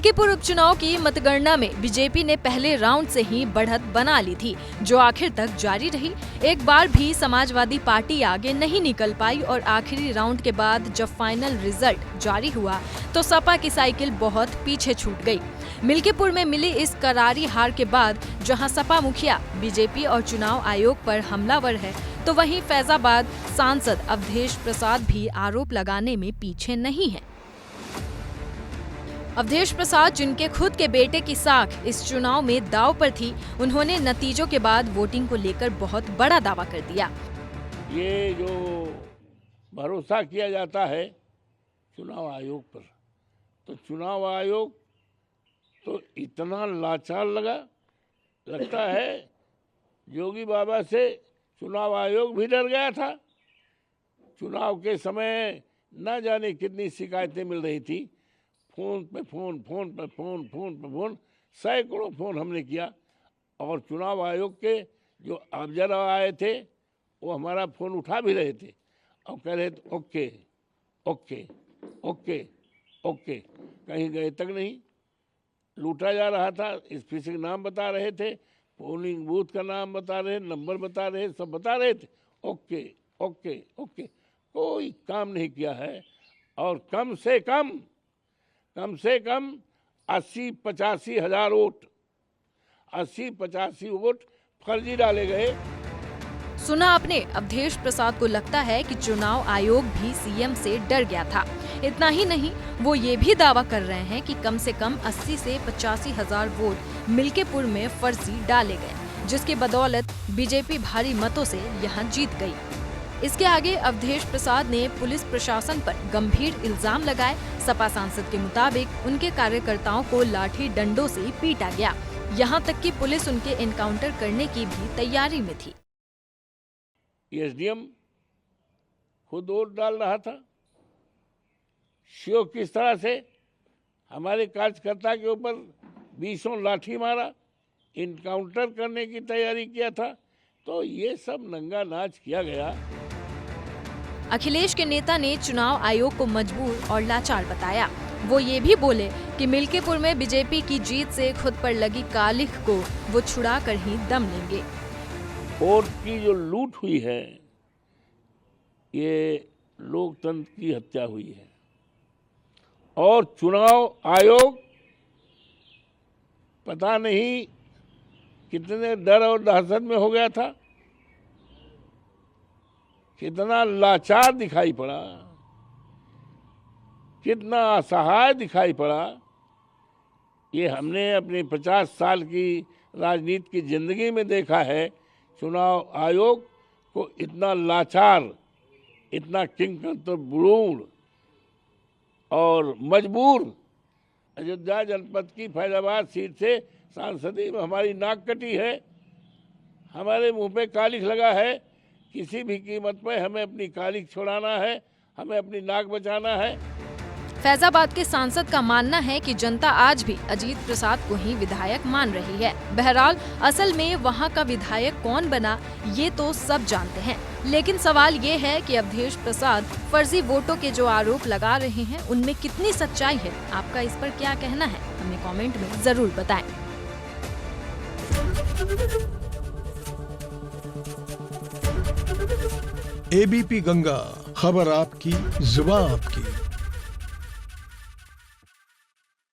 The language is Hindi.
मिल्कीपुर उपचुनाव की मतगणना में बीजेपी ने पहले राउंड से ही बढ़त बना ली थी, जो आखिर तक जारी रही। एक बार भी समाजवादी पार्टी आगे नहीं निकल पाई और आखिरी राउंड के बाद जब फाइनल रिजल्ट जारी हुआ तो सपा की साइकिल बहुत पीछे छूट गई। मिल्कीपुर में मिली इस करारी हार के बाद जहां सपा मुखिया बीजेपी और चुनाव आयोग पर हमलावर है, तो वहीं फैजाबाद सांसद अवधेश प्रसाद भी आरोप लगाने में पीछे नहीं है। अवधेश प्रसाद, जिनके खुद के बेटे की साख इस चुनाव में दांव पर थी, उन्होंने नतीजों के बाद वोटिंग को लेकर बहुत बड़ा दावा कर दिया। ये जो भरोसा किया जाता है चुनाव आयोग पर, तो चुनाव आयोग तो इतना लाचार लगता है। योगी बाबा से चुनाव आयोग भी डर गया था। चुनाव के समय न जाने कितनी शिकायतें मिल रही थी, फोन पे फोन, सैकड़ों फोन हमने किया और चुनाव आयोग के जो ऑब्जर्वर आए थे वो हमारा फोन उठा भी रहे थे और कह रहे थे ओके ओके ओके ओके। कहीं गए तक नहीं, लूटा जा रहा था। स्पेसिफिक नाम बता रहे थे, पोलिंग बूथ का नाम बता रहे, नंबर बता रहे, सब बता रहे थे। ओके ओके ओके, कोई काम नहीं किया है। और कम से कम 80-85 हजार वोट, 80-85 वोट फर्जी डाले गए। सुना आपने, अवधेश प्रसाद को लगता है कि चुनाव आयोग भी सीएम से डर गया था। इतना ही नहीं, वो ये भी दावा कर रहे हैं कि कम से कम 80 से 85 हजार वोट मिल्कीपुर में फर्जी डाले गए, जिसकी बदौलत बीजेपी भारी मतों से यहाँ जीत गई। इसके आगे अवधेश प्रसाद ने पुलिस प्रशासन पर गंभीर इल्जाम लगाए। सपा सांसद के मुताबिक उनके कार्यकर्ताओं को लाठी डंडों से पीटा गया, यहाँ तक कि पुलिस उनके एनकाउंटर करने की भी तैयारी में थी। एसडीएम खुद वोट डाल रहा था। शिव किस तरह से हमारे कार्यकर्ता के ऊपर 20 लाठी मारा, इनकाउंटर करने की तैयारी किया था। तो ये सब नंगा नाच किया गया। अखिलेश के नेता ने चुनाव आयोग को मजबूर और लाचार बताया। वो ये भी बोले कि मिल्कीपुर में बीजेपी की जीत से खुद पर लगी कालिख को वो छुड़ा कर ही दम लेंगे। वोट की जो लूट हुई है, ये लोकतंत्र की हत्या हुई है और चुनाव आयोग पता नहीं कितने डर और दहशत में हो गया था, कितना लाचार दिखाई पड़ा, कितना असहाय दिखाई पड़ा। ये हमने अपने 50 साल की राजनीति की जिंदगी में देखा है। चुनाव आयोग को इतना लाचार, इतना किंकरतूर और मजबूर। अयोध्या जनपद की फैजाबाद सीट से सांसदी में हमारी नाक कटी है, हमारे मुंह पे कालिख लगा है। किसी भी कीमत पर हमें अपनी कालिख छुड़ाना है, हमें अपनी नाक बचाना है। फैजाबाद के सांसद का मानना है कि जनता आज भी अजीत प्रसाद को ही विधायक मान रही है। बहरहाल असल में वहां का विधायक कौन बना ये तो सब जानते हैं, लेकिन सवाल ये है कि अवधेश प्रसाद फर्जी वोटों के जो आरोप लगा रहे हैं उनमें कितनी सच्चाई है। आपका इस पर क्या कहना है, हमें कमेंट में जरूर बताएं। एबीपी गंगा, खबर आपकी, जुबान आपकी।